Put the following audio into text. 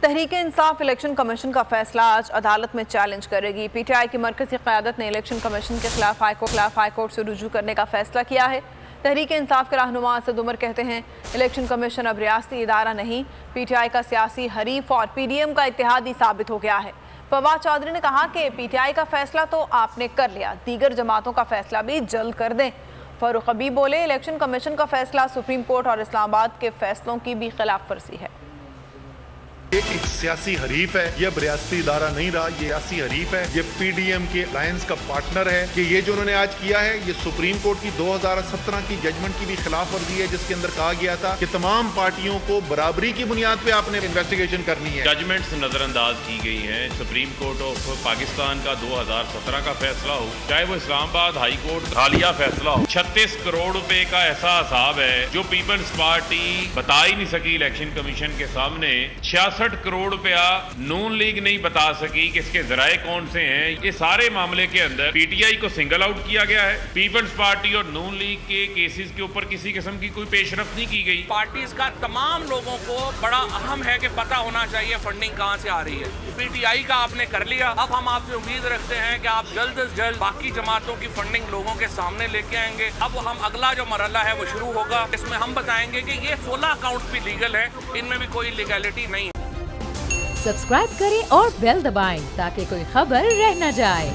Tehreek Insaf election commission کا فیصلہ آج عدالت میں چیلنج کرے گی۔ پی ٹی آئی کی مرکزی قیادت نے الیکشن کمیشن کے خلاف ہائی کورٹ سے رجوع کرنے کا فیصلہ کیا ہے۔ تحریک انصاف کے رہنما اسد عمر کہتے ہیں الیکشن کمیشن اب ریاستی ادارہ نہیں، پی ٹی آئی کا سیاسی حریف اور پی ڈی ایم کا اتحادی ثابت ہو گیا ہے۔ فواد چودھری نے کہا کہ پی ٹی آئی کا فیصلہ تو آپ نے کر لیا، دیگر جماعتوں کا فیصلہ بھی جلد کر دیں۔ فاروق حبیب بولے الیکشن کمیشن کا فیصلہ سپریم کورٹ اور اسلام آباد کے فیصلوں کی بھی خلاف ورزی ہے۔ یہ ایک سیاسی حریف ہے، یہ اب ریاستی ادارہ نہیں رہا، یہ سیاسی حریف ہے، یہ پی ڈی ایم کے الائنس کا پارٹنر ہے کہ یہ جو انہوں نے آج کیا ہے یہ سپریم کورٹ کی 2017 کی ججمنٹ کی بھی خلاف ورزی ہے، جس کے اندر کہا گیا تھا کہ تمام پارٹیوں کو برابری کی بنیاد پہ آپ نے انویسٹیگیشن کرنی ہے۔ ججمنٹس نظر انداز کی گئی ہیں۔ سپریم کورٹ آف پاکستان کا 2017 کا فیصلہ ہو، چاہے وہ اسلام آباد ہائی کورٹ کا حالیہ فیصلہ ہو، 36 کروڑ روپے کا ایسا حساب ہے جو پیپلز پارٹی بتا ہی نہیں سکی الیکشن کمیشن کے سامنے۔ 66 کروڑ روپیہ نون لیگ نہیں بتا سکی کہ اس کے ذرائع کون سے ہیں۔ یہ سارے معاملے کے اندر پی ٹی آئی کو سنگل آؤٹ کیا گیا ہے۔ پیپلز پارٹی اور نون لیگ کے کیسز کے اوپر کسی قسم کی کوئی پیش رفت نہیں کی گئی۔ پارٹیز کا تمام لوگوں کو بڑا اہم ہے کہ پتہ ہونا چاہیے فنڈنگ کہاں سے آ رہی ہے۔ پی ٹی آئی کا آپ نے کر لیا، اب ہم آپ سے امید رکھتے ہیں کہ آپ جلد از جلد باقی جماعتوں کی فنڈنگ لوگوں کے سامنے لے کے آئیں گے۔ اب ہم اگلا جو مرحلہ ہے وہ شروع ہوگا، اس میں ہم بتائیں گے کہ یہ 16 اکاؤنٹس بھی لیگل ہیں، ان میں بھی کوئی لیگلٹی نہیں ہے۔ سبسکرائب کریں اور بیل دبائیں تاکہ کوئی خبر رہ نہ جائے۔